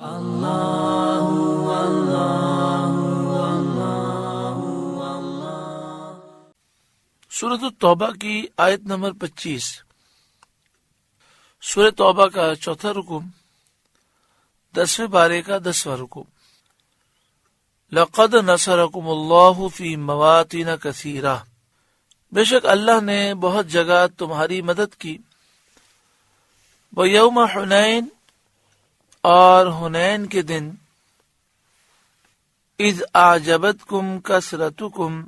سورۃ التوبہ کی آیت نمبر 25۔ سورۃ توبہ کا چوتھا رکوع 10ویں پارے کا 10واں رکوع۔ لقد نصرکم اللہ فی مواطن کثیرہ، بے شک اللہ نے بہت جگہ تمہاری مدد کی۔ ویوم حنین، اور حنین کے دن۔ اذ اعجبتکم کثرتکم،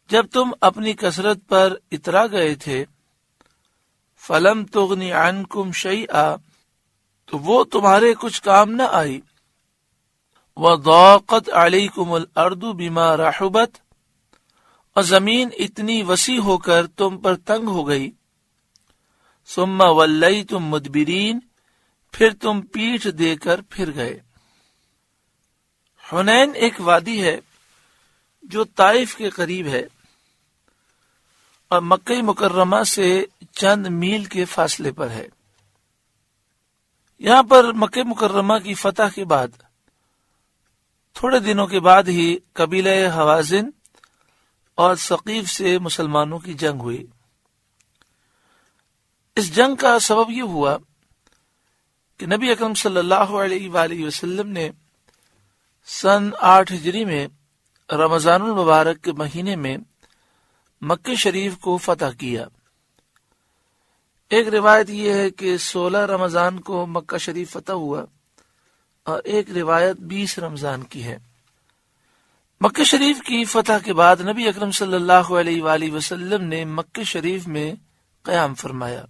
جب تم اپنی کثرت پر اترا گئے تھے۔ فلم تغنی عنکم شیئا، تو وہ تمہارے کچھ کام نہ آئی۔ وضاقت علیکم الارض بما رحبت، اور زمین اتنی وسیع ہو کر تم پر تنگ ہو گئی۔ ثم ولیتم مدبرین، پھر تم پیٹھ دے کر پھر گئے۔ حنین ایک وادی ہے جو طائف کے قریب ہے اور مکہ مکرمہ سے چند میل کے فاصلے پر ہے۔ یہاں پر مکہ مکرمہ کی فتح کے بعد تھوڑے دنوں کے بعد ہی قبیلہ حوازن اور ثقیف سے مسلمانوں کی جنگ ہوئی۔ اس جنگ کا سبب یہ ہوا کہ نبی اکرم صلی اللہ علیہ وآلہ وسلم نے سن 8 ہجری میں رمضان المبارک کے مہینے میں مکہ شریف کو فتح کیا۔ ایک روایت یہ ہے کہ 16 رمضان کو مکہ شریف فتح ہوا، اور ایک روایت 20 رمضان کی ہے۔ مکہ شریف کی فتح کے بعد نبی اکرم صلی اللہ علیہ وآلہ وسلم نے مکہ شریف میں قیام فرمایا۔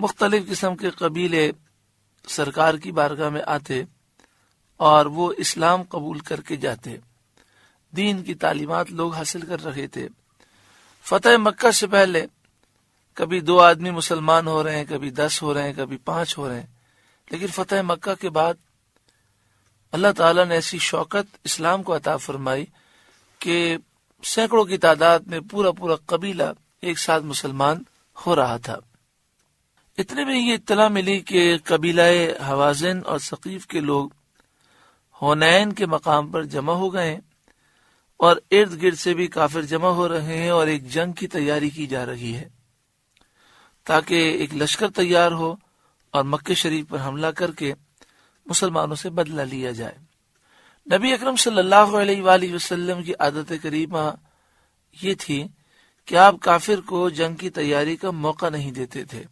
مختلف قسم کے قبیلے سرکار کی بارگاہ میں آتے اور وہ اسلام قبول کر کے جاتے۔ دین کی تعلیمات لوگ حاصل کر رہے تھے۔ فتح مکہ سے پہلے کبھی 2 آدمی مسلمان ہو رہے ہیں، کبھی 10 ہو رہے ہیں، کبھی 5 ہو رہے ہیں، لیکن فتح مکہ کے بعد اللہ تعالیٰ نے ایسی شوکت اسلام کو عطا فرمائی کہ سینکڑوں کی تعداد میں پورا قبیلہ ایک ساتھ مسلمان ہو رہا تھا۔ اتنے میں یہ اطلاع ملی کہ قبیلہ حوازن اور ثقیف کے لوگ حنین کے مقام پر جمع ہو گئے ہیں، اور ارد گرد سے بھی کافر جمع ہو رہے ہیں، اور ایک جنگ کی تیاری کی جا رہی ہے تاکہ ایک لشکر تیار ہو اور مکہ شریف پر حملہ کر کے مسلمانوں سے بدلہ لیا جائے۔ نبی اکرم صلی اللہ علیہ وآلہ وسلم کی عادت کریمہ یہ تھی کہ آپ کافر کو جنگ کی تیاری کا موقع نہیں دیتے تھے،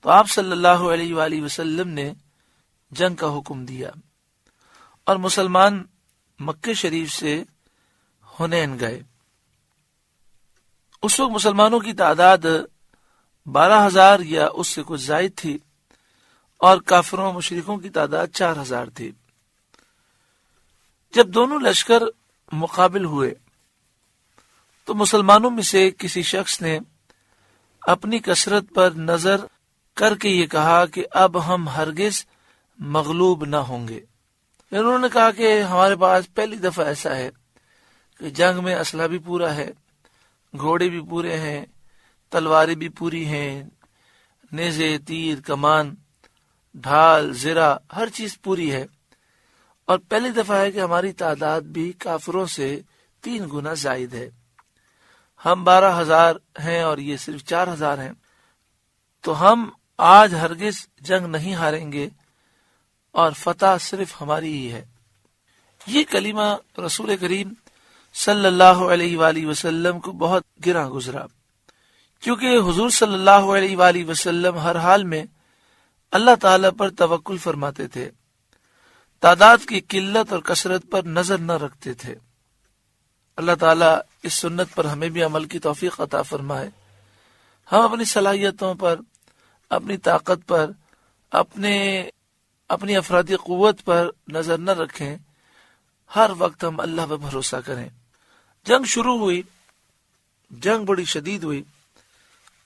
تو آپ صلی اللہ علیہ وآلہ وسلم نے جنگ کا حکم دیا اور مسلمان مکہ شریف سے حنین گئے۔ اس وقت مسلمانوں کی تعداد 12,000 یا اس سے کچھ زائد تھی، اور کافروں مشرکوں کی تعداد 4,000 تھی۔ جب دونوں لشکر مقابل ہوئے تو مسلمانوں میں سے کسی شخص نے اپنی کثرت پر نظر کر کے یہ کہا کہ اب ہم ہرگز مغلوب نہ ہوں گے۔ انہوں نے کہا کہ ہمارے پاس پہلی دفعہ ایسا ہے کہ جنگ میں اسلحہ بھی پورا ہے، گھوڑے بھی پورے ہیں، تلواریں بھی پوری ہیں، نیزے، تیر، کمان، ڈھال، زرہ، ہر چیز پوری ہے، اور پہلی دفعہ ہے کہ ہماری تعداد بھی کافروں سے 3 گنا زائد ہے۔ ہم 12,000 ہیں اور یہ صرف 4,000 ہیں، تو ہم آج ہرگز جنگ نہیں ہاریں گے، اور فتح صرف ہماری ہی ہے۔ یہ کلمہ رسول کریم صلی اللہ علیہ وآلہ وسلم کو بہت گراں گزرا، کیونکہ حضور صلی اللہ علیہ وآلہ وسلم ہر حال میں اللہ تعالیٰ پر توکل فرماتے تھے، تعداد کی قلت اور کثرت پر نظر نہ رکھتے تھے۔ اللہ تعالیٰ اس سنت پر ہمیں بھی عمل کی توفیق عطا فرمائے۔ ہم اپنی صلاحیتوں پر، اپنی طاقت پر، اپنی افرادی قوت پر نظر نہ رکھیں، ہر وقت ہم اللہ پر بھروسہ کریں۔ جنگ شروع ہوئی، جنگ بڑی شدید ہوئی،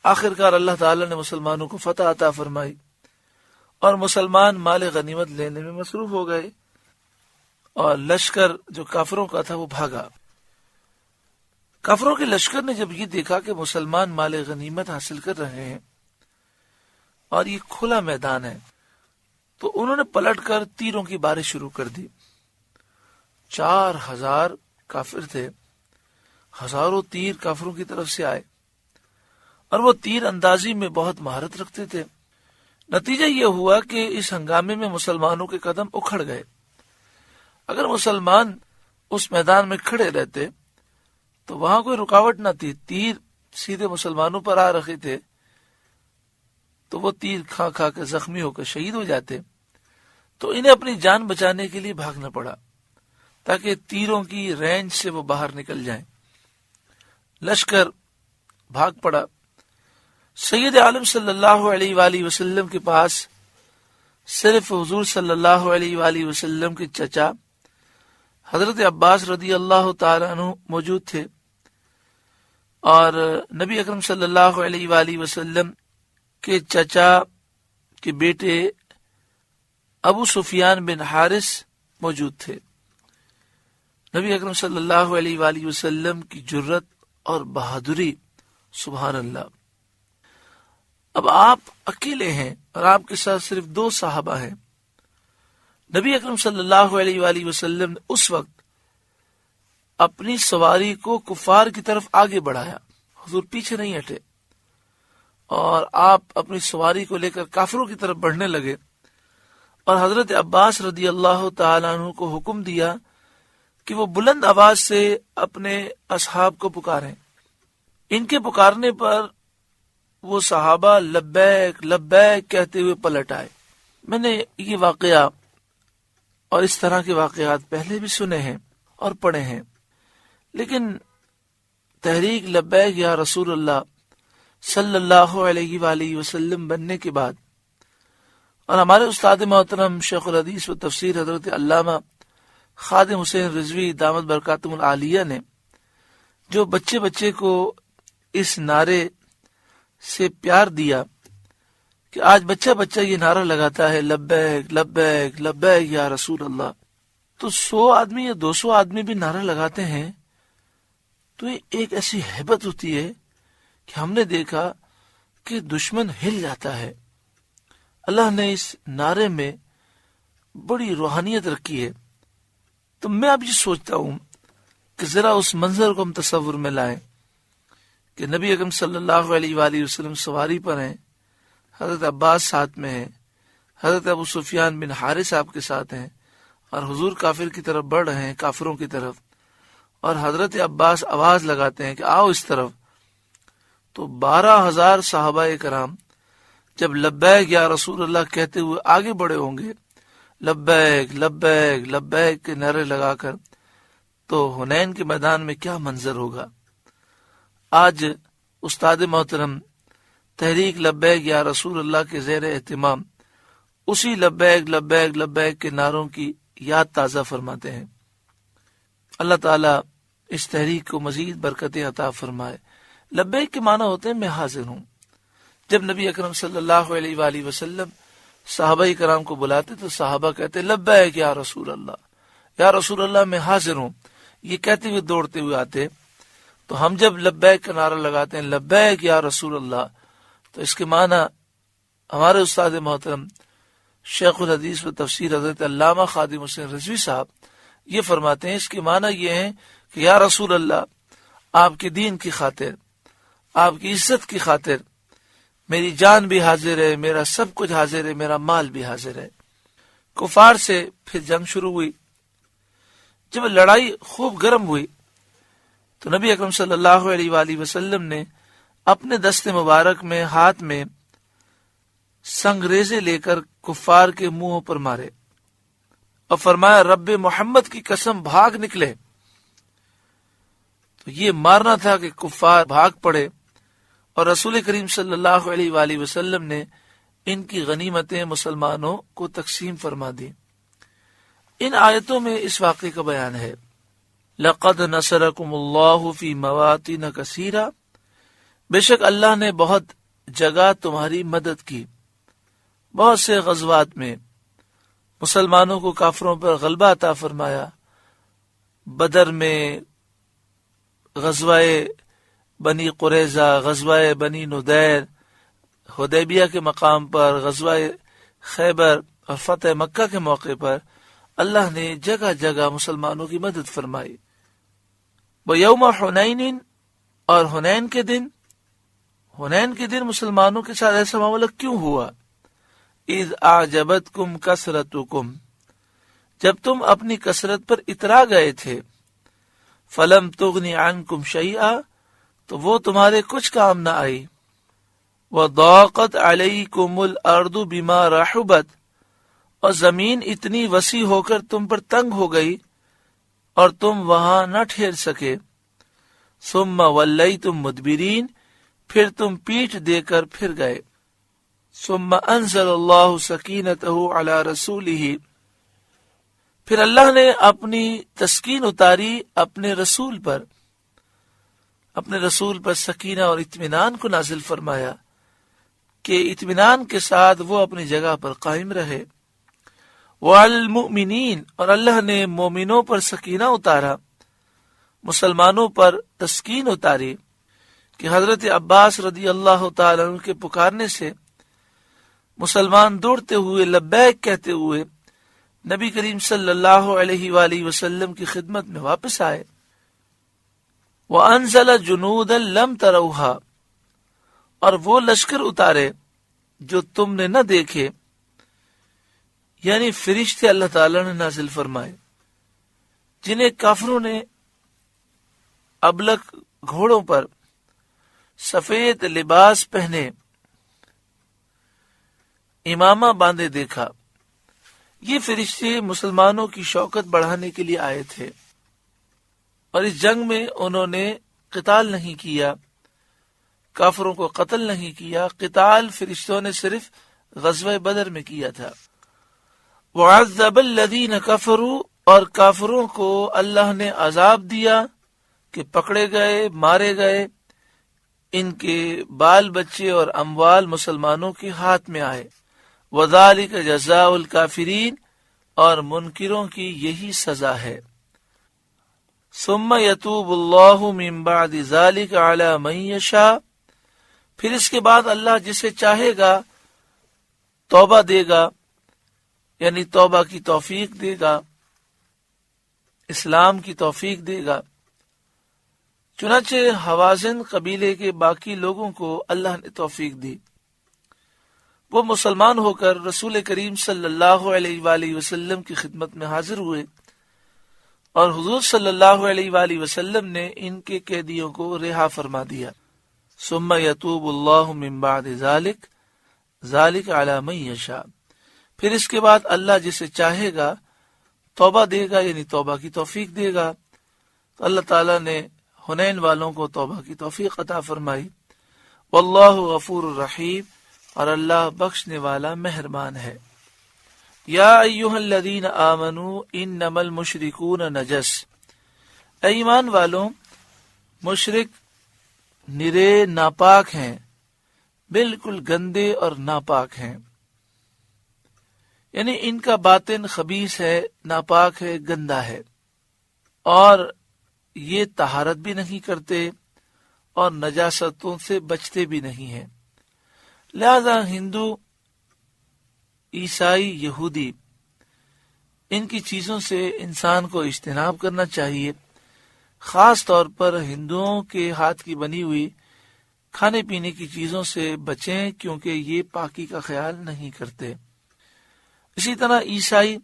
آخرکار اللہ تعالیٰ نے مسلمانوں کو فتح عطا فرمائی، اور مسلمان مال غنیمت لینے میں مصروف ہو گئے، اور لشکر جو کافروں کا تھا وہ بھاگا۔ کافروں کے لشکر نے جب یہ دیکھا کہ مسلمان مال غنیمت حاصل کر رہے ہیں اور یہ کھلا میدان ہے، تو انہوں نے پلٹ کر تیروں کی بارش شروع کر دی. 4000 کافر تھے، ہزاروں تیر کافروں کی طرف سے آئے، اور وہ تیر اندازی میں بہت مہارت رکھتے تھے. نتیجہ یہ ہوا کہ اس ہنگامے میں مسلمانوں کے قدم اکھڑ گئے. اگر مسلمان اس میدان میں کھڑے رہتے تو وہاں کوئی رکاوٹ نہ تھی، تیر سیدھے مسلمانوں پر آ رہے تھے تو وہ تیر کھا کھا کے زخمی ہو کر شہید ہو جاتے. تو انہیں اپنی جان بچانے کے لیے بھاگنا پڑا تاکہ تیروں کی رینج سے وہ باہر نکل جائیں. لشکر بھاگ پڑا. سید عالم صلی اللہ علیہ وآلہ وسلم کے پاس صرف حضور صلی اللہ علیہ وآلہ وسلم کے چچا حضرت عباس رضی اللہ تعالی عنہ موجود تھے، اور نبی اکرم صلی اللہ علیہ وآلہ وسلم کے چچا کے بیٹے ابو سفیان بن حارث موجود تھے. نبی اکرم صلی اللہ علیہ وآلہ وسلم کی جرت اور بہادری، سبحان اللہ. اب آپ اکیلے ہیں اور آپ کے ساتھ صرف 2 صحابہ ہیں. نبی اکرم صلی اللہ علیہ وآلہ وسلم نے اس وقت اپنی سواری کو کفار کی طرف آگے بڑھایا، حضور پیچھے نہیں ہٹے، اور آپ اپنی سواری کو لے کر کافروں کی طرف بڑھنے لگے. اور حضرت عباس رضی اللہ تعالیٰ عنہ کو حکم دیا کہ وہ بلند آواز سے اپنے اصحاب کو پکاریں. ان کے پکارنے پر وہ صحابہ لبیک لبیک کہتے ہوئے پلٹ آئے. میں نے یہ واقعہ اور اس طرح کے واقعات پہلے بھی سنے ہیں اور پڑھے ہیں، لیکن تحریک لبیک یا رسول اللہ صلی اللہ علیہ وآلہ وسلم بننے کے بعد، اور ہمارے استاد محترم شیخ الحدیث و تفسیر حضرت علامہ خادم حسین رضوی دامت برکاتہم العالیہ نے جو بچے بچے کو اس نعرے سے پیار دیا کہ آج بچہ بچہ یہ نعرہ لگاتا ہے لبیک لبیک لبیک یا رسول اللہ، تو 100 آدمی یا 200 آدمی بھی نعرہ لگاتے ہیں تو یہ ایک ایسی ہیبت ہوتی ہے کہ ہم نے دیکھا کہ دشمن ہل جاتا ہے. اللہ نے اس نعرے میں بڑی روحانیت رکھی ہے. تو میں اب یہ سوچتا ہوں کہ ذرا اس منظر کو ہم تصور میں لائیں کہ نبی اکرم صلی اللہ علیہ وآلہ وسلم سواری پر ہیں، حضرت عباس ساتھ میں ہیں، حضرت ابو سفیان بن حارث آپ کے ساتھ ہیں، اور حضور کافر کی طرف بڑھ رہے ہیں، کافروں کی طرف، اور حضرت عباس آواز لگاتے ہیں کہ آؤ اس طرف. تو 12,000 صحابہ کرام جب لبیک یا رسول اللہ کہتے ہوئے آگے بڑھے ہوں گے، لبیک لبیک لبیک کے نعرے لگا کر، تو حنین کے میدان میں کیا منظر ہوگا. آج استاد محترم تحریک لبیک یا رسول اللہ کے زیر اہتمام اسی لبیک لبیک لبیک کے نعروں کی یاد تازہ فرماتے ہیں. اللہ تعالیٰ اس تحریک کو مزید برکتیں عطا فرمائے. لبیک کے معنی ہوتے ہیں میں حاضر ہوں. جب نبی اکرم صلی اللہ علیہ وآلہ وسلم صحابہ کرام کو بلاتے تو صحابہ کہتے لبیک یا رسول اللہ، یا رسول اللہ میں حاضر ہوں، یہ کہتے ہوئے دوڑتے ہوئے آتے. تو ہم جب لبیک کا نعرہ لگاتے ہیں لبیک یا رسول اللہ، تو اس کے معنی ہمارے استاد محترم شیخ الحدیث و تفسیر حضرت علامہ خادم حسین رضوی صاحب یہ فرماتے ہیں، اس کے معنی یہ ہے کہ یا رسول اللہ، آپ کے دین کی خاطر، آپ کی عزت کی خاطر میری جان بھی حاضر ہے، میرا سب کچھ حاضر ہے، میرا مال بھی حاضر ہے. کفار سے پھر جنگ شروع ہوئی. جب لڑائی خوب گرم ہوئی تو نبی اکرم صلی اللہ علیہ وآلہ وسلم نے اپنے دست مبارک میں ہاتھ میں سنگریزے لے کر کفار کے منہوں پر مارے اور فرمایا رب محمد کی قسم بھاگ نکلے. تو یہ مارنا تھا کہ کفار بھاگ پڑے، اور رسول کریم صلی اللہ علیہ وآلہ وسلم نے ان کی غنیمتیں مسلمانوں کو تقسیم فرما دی. ان آیتوں میں اس واقعے کا بیان ہے. لقد نصرکم اللہ فی مواطن کثیرہ، بے شک اللہ نے بہت جگہ تمہاری مدد کی، بہت سے غزوات میں مسلمانوں کو کافروں پر غلبہ عطا فرمایا. بدر میں، غزوہ بنی قریظہ، غزوہ بنی ندیر، حدیبیہ کے مقام پر، غزوہ خیبر، اور فتح مکہ کے موقع پر اللہ نے جگہ جگہ مسلمانوں کی مدد فرمائی. وہ یوم حنین، اور حنین کے دن مسلمانوں کے ساتھ ایسا معاملہ کیوں ہوا؟ اذ اعجبتکم کثرتکم، جب تم اپنی کثرت پر اترا گئے تھے. فلم تغنی عنکم شیئا، تو وہ تمہارے کچھ کام نہ آئی. وضاقت علیکم الارض بما رحبت، اور زمین اتنی وسیع ہو کر تم پر تنگ ہو گئی اور تم وہاں نہ ٹھہر سکے. ثم ولیتم مدبرین، پھر تم پیٹھ دے کر پھر گئے. ثم انزل اللہ سکینتہ علی رسولہ، پھر اللہ نے اپنی تسکین اتاری اپنے رسول پر سکینہ اور اطمینان کو نازل فرمایا کہ اطمینان کے ساتھ وہ اپنی جگہ پر قائم رہے. وَالْمُؤْمِنِينَ، اور اللہ نے مومنوں پر سکینہ اتارا، مسلمانوں پر تسکین اتاری کہ حضرت عباس رضی اللہ تعالیٰ عنہ کے پکارنے سے مسلمان دوڑتے ہوئے لبیک کہتے ہوئے نبی کریم صلی اللہ علیہ وآلہ وسلم کی خدمت میں واپس آئے. وَأَنزَلَ جُنُودًا لَمْ تَرَوْهَا، اور وہ لشکر اتارے جو تم نے نہ دیکھے، یعنی فرشتے اللہ تعالی نے نازل فرمائے جنہیں کافروں نے ابلک گھوڑوں پر سفید لباس پہنے امامہ باندھے دیکھا. یہ فرشتے مسلمانوں کی شوکت بڑھانے کے لیے آئے تھے، اور اس جنگ میں انہوں نے قتال نہیں کیا، کافروں کو قتل نہیں کیا. قتال فرشتوں نے صرف غزوہ بدر میں کیا تھا. وَعَذَّبَ الَّذِينَ كَفَرُوا، اور کافروں کو اللہ نے عذاب دیا کہ پکڑے گئے، مارے گئے، ان کے بال بچے اور اموال مسلمانوں کے ہاتھ میں آئے. وَذَلِكَ جَزَاءُ الْكَافِرِينَ، اور منکروں کی یہی سزا ہے. ثُمَّ يَتُوبُ اللَّهُ مِن بَعْدِ ذَلِكَ عَلَى مَن يَشَاءُ، پھر اس کے بعد اللہ جسے چاہے گا توبہ دے گا، یعنی توبہ کی توفیق دے گا، اسلام کی توفیق دے گا. چنانچہ حوازن قبیلے کے باقی لوگوں کو اللہ نے توفیق دی. وہ مسلمان ہو کر رسول کریم صلی اللہ علیہ وآلہ وسلم کی خدمت میں حاضر ہوئے، اور حضور صلی اللہ علیہ وآلہ وسلم نے ان کے قیدیوں کو رہا فرما دیا. ثم یتوب اللہ من بعد ذلک علی من یشاء، پھر اس کے بعد اللہ جسے چاہے گا توبہ دے گا، یعنی توبہ کی توفیق دے گا. تو اللہ تعالیٰ نے حنین والوں کو توبہ کی توفیق عطا فرمائی. واللہ غفور الرحیم، اور اللہ بخشنے والا مہربان ہے. یا ایھا الذین آمنوا انما المشرکون نجس، اے ایمان والوں، مشرک نرے ناپاک ہیں، بالکل گندے اور ناپاک ہیں، یعنی ان کا باطن خبیث ہے، ناپاک ہے، گندا ہے، اور یہ طہارت بھی نہیں کرتے اور نجاستوں سے بچتے بھی نہیں ہیں. لہذا ہندو، عیسائی، یہودی، ان کی چیزوں سے انسان کو اجتناب کرنا چاہیے. خاص طور پر ہندوؤں کے ہاتھ کی بنی ہوئی کھانے پینے کی چیزوں سے بچیں، کیونکہ یہ پاکی کا خیال نہیں کرتے. اسی طرح عیسائی،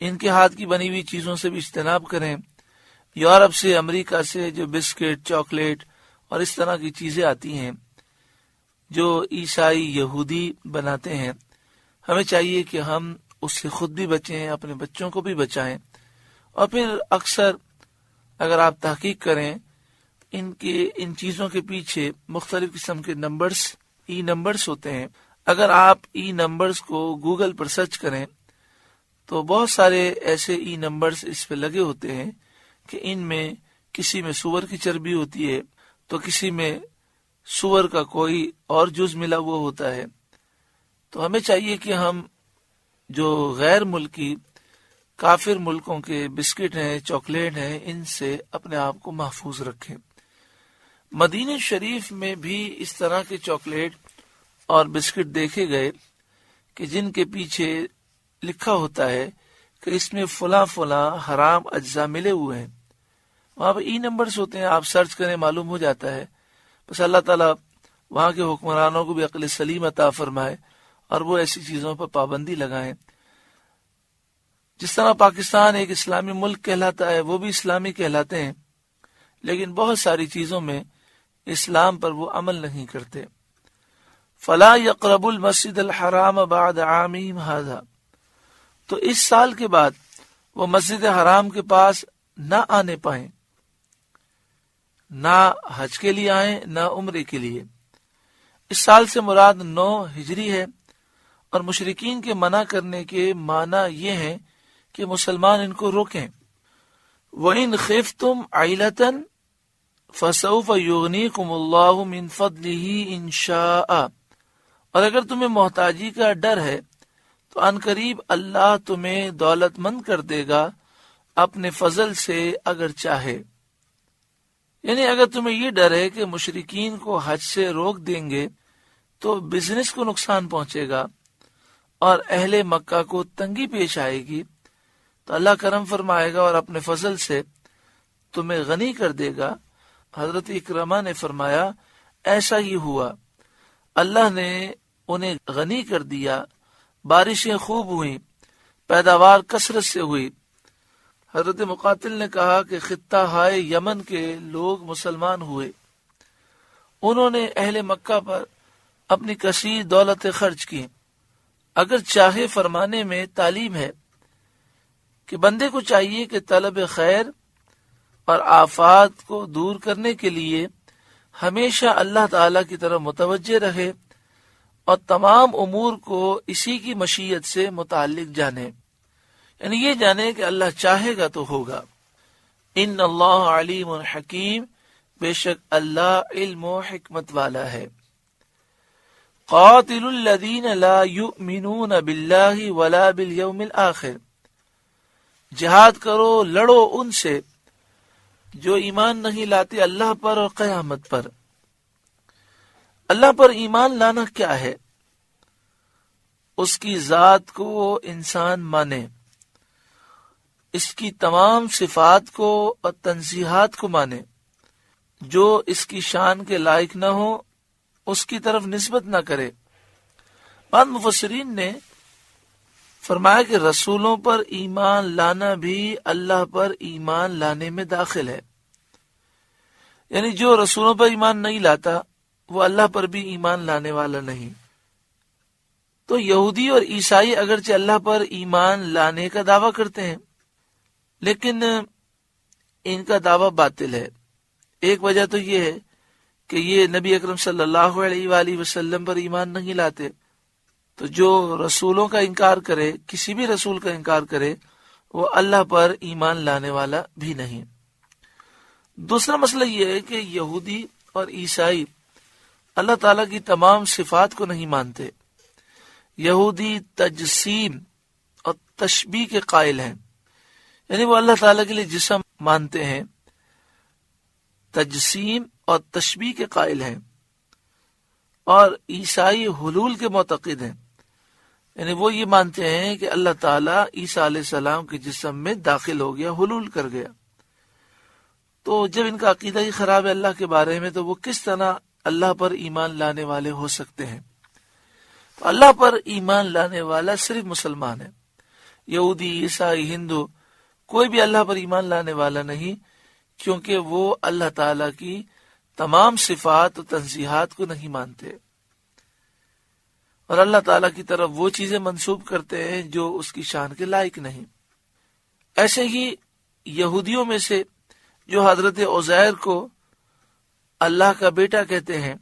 ان کے ہاتھ کی بنی ہوئی چیزوں سے بھی اجتناب کریں. یورپ سے، امریکہ سے جو بسکٹ، چاکلیٹ اور اس طرح کی چیزیں آتی ہیں جو عیسائی، یہودی بناتے ہیں، ہمیں چاہیے کہ ہم اس سے خود بھی بچیں، اپنے بچوں کو بھی بچائیں. اور پھر اکثر اگر آپ تحقیق کریں، ان چیزوں کے پیچھے مختلف قسم کے نمبرز، ای نمبرز ہوتے ہیں. اگر آپ ای نمبرز کو گوگل پر سرچ کریں تو بہت سارے ایسے ای نمبرز اس پہ لگے ہوتے ہیں کہ ان میں کسی میں سور کی چربی ہوتی ہے، تو کسی میں سور کا کوئی اور جز ملا ہوا ہوتا ہے. تو ہمیں چاہیے کہ ہم جو غیر ملکی کافر ملکوں کے بسکٹ ہیں، چاکلیٹ ہیں، ان سے اپنے آپ کو محفوظ رکھیں. مدینہ شریف میں بھی اس طرح کے چاکلیٹ اور بسکٹ دیکھے گئے کہ جن کے پیچھے لکھا ہوتا ہے کہ اس میں فلاں فلاں حرام اجزاء ملے ہوئے ہیں، وہاں پہ ای نمبرز ہوتے ہیں، آپ سرچ کریں معلوم ہو جاتا ہے۔ بس اللہ تعالیٰ وہاں کے حکمرانوں کو بھی عقل سلیم عطا فرمائے اور وہ ایسی چیزوں پر پابندی لگائیں۔ جس طرح پاکستان ایک اسلامی ملک کہلاتا ہے، وہ بھی اسلامی کہلاتے ہیں، لیکن بہت ساری چیزوں میں اسلام پر وہ عمل نہیں کرتے۔ فلا یقرب المسجد الحرام بعد عامہم ھذا، تو اس سال کے بعد وہ مسجد حرام کے پاس نہ آنے پائیں، نہ حج کے لیے آئیں نہ عمرے کے لیے۔ اس سال سے مراد 9 ہجری ہے، اور مشرکین کے منع کرنے کے معنی یہ ہیں کہ مسلمان ان کو روکیں۔ وَإِنْ خِفْتُمْ عَيْلَةً فَسَوْفَ يُغْنِيكُمُ اللَّهُ مِنْ فَضْلِهِ إِنْ شَاءَ، اور اگر تمہیں محتاجی کا ڈر ہے تو ان قریب اللہ تمہیں دولت مند کر دے گا اپنے فضل سے اگر چاہے۔ یعنی اگر تمہیں یہ ڈر ہے کہ مشرکین کو حج سے روک دیں گے تو بزنس کو نقصان پہنچے گا اور اہل مکہ کو تنگی پیش آئے گی، تو اللہ کرم فرمائے گا اور اپنے فضل سے تمہیں غنی کر دے گا۔ حضرت اکرمہ نے فرمایا ایسا ہی ہوا، اللہ نے انہیں غنی کر دیا، بارشیں خوب ہوئیں، پیداوار کثرت سے ہوئی۔ حضرت مقاتل نے کہا کہ خطہ ہائے یمن کے لوگ مسلمان ہوئے، انہوں نے اہل مکہ پر اپنی کثیر دولت خرچ کی۔ اگر چاہے فرمانے میں تعلیم ہے کہ بندے کو چاہیے کہ طلب خیر اور آفات کو دور کرنے کے لیے ہمیشہ اللہ تعالی کی طرف متوجہ رہے اور تمام امور کو اسی کی مشیت سے متعلق جانے، یعنی یہ جانے کہ اللہ چاہے گا تو ہوگا۔ ان اللہ علیم حکیم، بے شک اللہ علم و حکمت والا ہے۔ قاتل الذین لا یؤمنون باللہ ولا بالیوم الآخر، جہاد کرو، لڑو ان سے جو ایمان نہیں لاتے اللہ پر اور قیامت پر۔ اللہ پر ایمان لانا کیا ہے؟ اس کی ذات کو انسان مانے، اس کی تمام صفات کو اور تنزیہات کو مانے، جو اس کی شان کے لائق نہ ہو اس کی طرف نسبت نہ کرے۔ بعض مفسرین نے فرمایا کہ رسولوں پر ایمان لانا بھی اللہ پر ایمان لانے میں داخل ہے، یعنی جو رسولوں پر ایمان نہیں لاتا وہ اللہ پر بھی ایمان لانے والا نہیں۔ تو یہودی اور عیسائی اگرچہ اللہ پر ایمان لانے کا دعویٰ کرتے ہیں، لیکن ان کا دعویٰ باطل ہے۔ ایک وجہ تو یہ ہے کہ یہ نبی اکرم صلی اللہ علیہ وآلہ وسلم پر ایمان نہیں لاتے، تو جو رسولوں کا انکار کرے، کسی بھی رسول کا انکار کرے، وہ اللہ پر ایمان لانے والا بھی نہیں۔ دوسرا مسئلہ یہ ہے کہ یہودی اور عیسائی اللہ تعالیٰ کی تمام صفات کو نہیں مانتے۔ یہودی تجسیم اور تشبیہ کے قائل ہیں، یعنی وہ اللہ تعالیٰ کے لیے جسم مانتے ہیں، تجسیم اور تشبیہ کے قائل ہیں، اور عیسائی حلول کے معتقد ہیں، یعنی وہ یہ مانتے ہیں کہ اللہ تعالیٰ عیسیٰ علیہ السلام کے جسم میں داخل ہو گیا، حلول کر گیا۔ تو جب ان کا عقیدہ ہی خراب ہے اللہ کے بارے میں، تو وہ کس طرح اللہ پر ایمان لانے والے ہو سکتے ہیں؟ تو اللہ پر ایمان لانے والا صرف مسلمان ہے، یہودی، عیسائی، ہندو، کوئی بھی اللہ پر ایمان لانے والا نہیں، کیونکہ وہ اللہ تعالیٰ کی تمام صفات و تنزیہات کو نہیں مانتے، اور اللہ تعالیٰ کی طرف وہ چیزیں منسوب کرتے ہیں جو اس کی شان کے لائق نہیں۔ ایسے ہی یہودیوں میں سے جو حضرت عزیر کو اللہ کا بیٹا کہتے ہیں،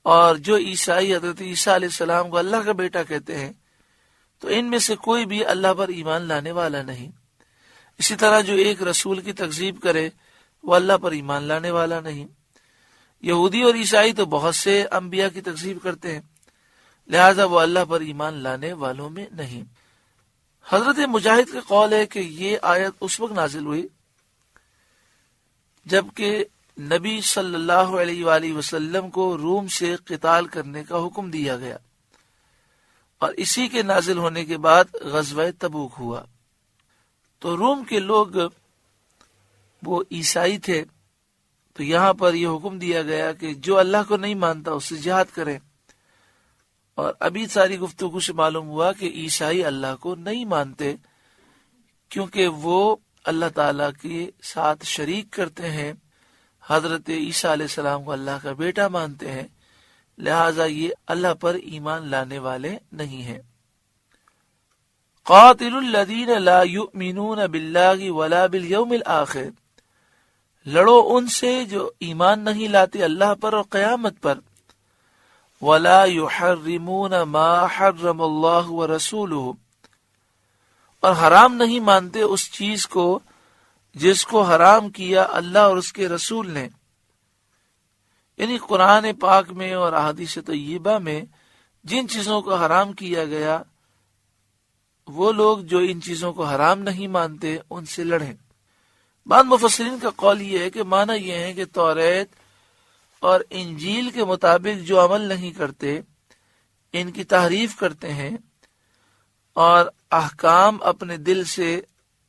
اور جو عیسائی حضرت عیسیٰ علیہ السلام کو اللہ کا بیٹا کہتے ہیں، تو ان میں سے کوئی بھی اللہ پر ایمان لانے والا نہیں۔ اسی طرح جو ایک رسول کی تکذیب کرے وہ اللہ پر ایمان لانے والا نہیں۔ یہودی اور عیسائی تو بہت سے انبیاء کی تکذیب کرتے ہیں، لہذا وہ اللہ پر ایمان لانے والوں میں نہیں۔ حضرت مجاہد کا قول ہے کہ یہ آیت اس وقت نازل ہوئی جبکہ نبی صلی اللہ علیہ وآلہ وسلم کو روم سے قتال کرنے کا حکم دیا گیا، اور اسی کے نازل ہونے کے بعد غزوہ تبوک ہوا۔ تو روم کے لوگ وہ عیسائی تھے، تو یہاں پر یہ حکم دیا گیا کہ جو اللہ کو نہیں مانتا اس سے جہاد کریں۔ اور ابھی ساری گفتگو سے معلوم ہوا کہ عیسائی اللہ کو نہیں مانتے، کیونکہ وہ اللہ تعالیٰ کے ساتھ شریک کرتے ہیں، حضرت عیسیٰ علیہ السلام کو اللہ کا بیٹا مانتے ہیں، لہذا یہ اللہ پر ایمان لانے والے نہیں ہیں۔ قاتل الذین لا یؤمنون باللہ ولا بالیوم الآخر، لڑو ان سے جو ایمان نہیں لاتے اللہ پر اور قیامت پر، ولا یحرمون ما حرم اللہ ورسولہ، اور حرام نہیں مانتے اس چیز کو جس کو حرام کیا اللہ اور اس کے رسول نے۔ یعنی قرآن پاک میں اور احادیث طیبہ میں جن چیزوں کو حرام کیا گیا، وہ لوگ جو ان چیزوں کو حرام نہیں مانتے ان سے لڑیں۔ بعض مفسرین کا قول یہ ہے کہ معنی یہ ہے کہ توریت اور انجیل کے مطابق جو عمل نہیں کرتے، ان کی تحریف کرتے ہیں اور احکام اپنے دل سے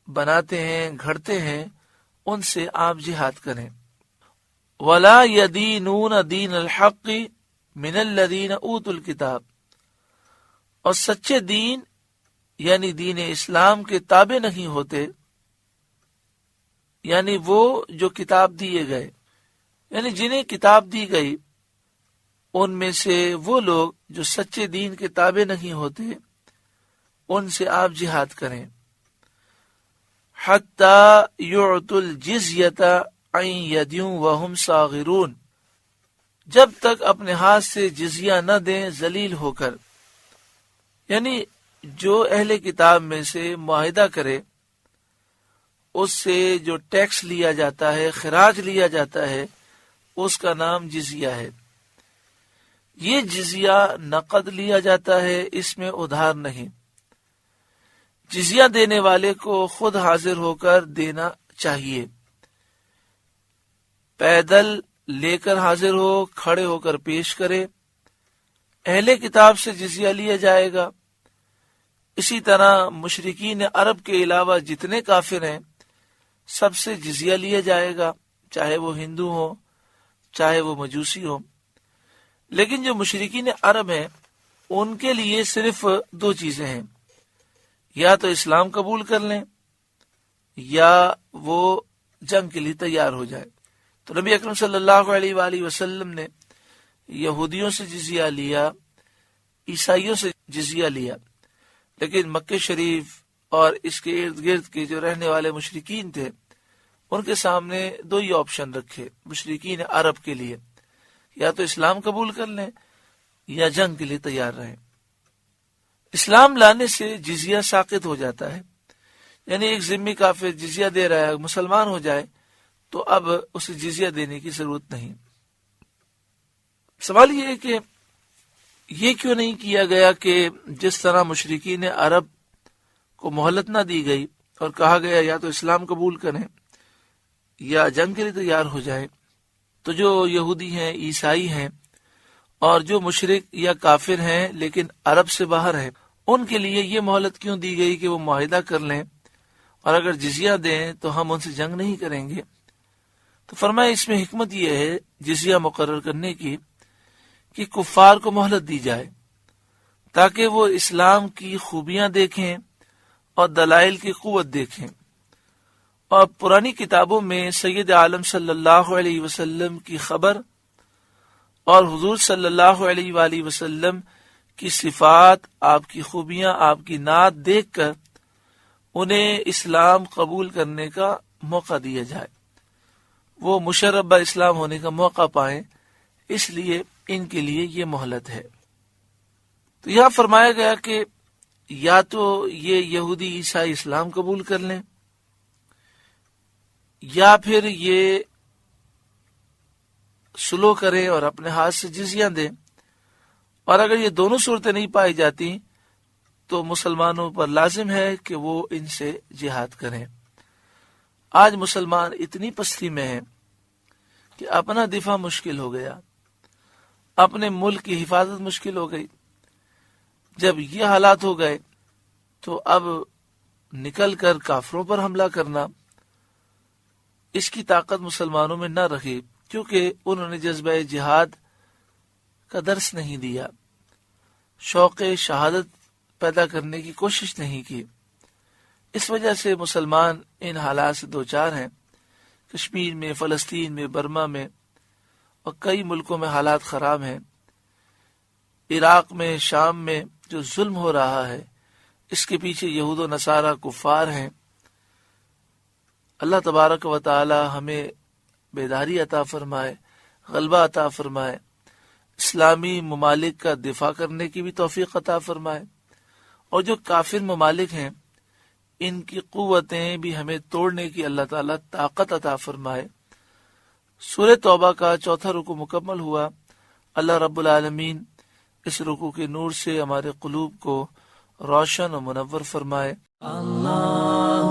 بناتے ہیں، گھڑتے ہیں، ان سے آپ جہاد کریں۔ وَلَا يَدِينُونَ دِينَ الْحَقِّ مِنَ الَّذِينَ أُوتُوا الْكِتَابَ، اور سچے دین یعنی دین اسلام کے تابع نہیں ہوتے، یعنی وہ جو کتاب دیے گئے، یعنی جنہیں کتاب دی گئی ان میں سے وہ لوگ جو سچے دین کے تابع نہیں ہوتے، ان سے آپ جہاد کریں۔ حَتَّى يُعْتُوا الْجِزْيَةَ عَنْ يَدٍ وَهُمْ صَاغِرُونَ، جب تک اپنے ہاتھ سے جزیہ نہ دیں ذلیل ہو کر، یعنی جو اہل کتاب میں سے معاہدہ کرے، اس سے جو ٹیکس لیا جاتا ہے، خراج لیا جاتا ہے، اس کا نام جزیہ ہے۔ یہ جزیہ نقد لیا جاتا ہے، اس میں ادھار نہیں۔ جزیہ دینے والے کو خود حاضر ہو کر دینا چاہیے، پیدل لے کر حاضر ہو، کھڑے ہو کر پیش کرے۔ اہل کتاب سے جزیہ لیا جائے گا۔ اسی طرح مشرکین عرب کے علاوہ جتنے کافر ہیں سب سے جزیہ لیا جائے گا، چاہے وہ ہندو ہو چاہے وہ مجوسی ہو۔ لیکن جو مشرکین عرب ہیں ان کے لیے صرف دو چیزیں ہیں، یا تو اسلام قبول کر لیں یا وہ جنگ کے لیے تیار ہو جائے۔ تو نبی اکرم صلی اللہ علیہ وآلہ وسلم نے یہودیوں سے جزیہ لیا، عیسائیوں سے جزیہ لیا، لیکن مکہ شریف اور اس کے ارد گرد کے جو رہنے والے مشرکین تھے ان کے سامنے دو ہی آپشن رکھے مشرکین عرب کے لیے، یا تو اسلام قبول کر لیں یا جنگ کے لیے تیار رہیں۔ اسلام لانے سے جزیہ ساقط ہو جاتا ہے، یعنی ایک ذمہ کافر جزیہ دے رہا ہے، مسلمان ہو جائے تو اب اسے جزیہ دینے کی ضرورت نہیں۔ سوال یہ ہے کہ یہ کیوں نہیں کیا گیا کہ جس طرح مشرکین عرب کو مہلت نہ دی گئی اور کہا گیا یا تو اسلام قبول کریں یا جنگ کے لیے تیار ہو جائیں، تو جو یہودی ہیں، عیسائی ہیں اور جو مشرک یا کافر ہیں لیکن عرب سے باہر ہیں، ان کے لیے یہ مہلت کیوں دی گئی کہ وہ معاہدہ کر لیں اور اگر جزیہ دیں تو ہم ان سے جنگ نہیں کریں گے؟ تو فرمایا اس میں حکمت یہ ہے جزیہ مقرر کرنے کی کہ کفار کو مہلت دی جائے تاکہ وہ اسلام کی خوبیاں دیکھیں اور دلائل کی قوت دیکھیں۔ اور پرانی کتابوں میں سید عالم صلی اللہ علیہ وسلم کی خبر اور حضور صلی اللہ علیہ وآلہ وسلم کی صفات، آپ کی خوبیاں، آپ کی نعت دیکھ کر انہیں اسلام قبول کرنے کا موقع دیا جائے، وہ مشرب اسلام ہونے کا موقع پائیں، اس لیے ان کے لیے یہ مہلت ہے۔ تو یہاں فرمایا گیا کہ یا تو یہ یہودی عیسائی اسلام قبول کر لیں یا پھر یہ سلو کریں اور اپنے ہاتھ سے جزیہ دیں، اور اگر یہ دونوں صورتیں نہیں پائی جاتی تو مسلمانوں پر لازم ہے کہ وہ ان سے جہاد کریں۔ آج مسلمان اتنی پستی میں ہیں کہ اپنا دفاع مشکل ہو گیا، اپنے ملک کی حفاظت مشکل ہو گئی۔ جب یہ حالات ہو گئے تو اب نکل کر کافروں پر حملہ کرنا، اس کی طاقت مسلمانوں میں نہ رہی، کیونکہ انہوں نے جذبہ جہاد کا درس نہیں دیا، شوق شہادت پیدا کرنے کی کوشش نہیں کی۔ اس وجہ سے مسلمان ان حالات سے دوچار ہیں۔ کشمیر میں، فلسطین میں، برما میں اور کئی ملکوں میں حالات خراب ہیں۔ عراق میں، شام میں جو ظلم ہو رہا ہے، اس کے پیچھے یہود و نصارہ کفار ہیں۔ اللہ تبارک و تعالی ہمیں بیداری عطا فرمائے، غلبہ عطا فرمائے، اسلامی ممالک کا دفاع کرنے کی بھی توفیق عطا فرمائے، اور جو کافر ممالک ہیں ان کی قوتیں بھی ہمیں توڑنے کی اللہ تعالیٰ طاقت عطا فرمائے۔ سورہ توبہ کا 4واں رکوع مکمل ہوا۔ اللہ رب العالمین اس رکوع کے نور سے ہمارے قلوب کو روشن و منور فرمائے۔ اللہ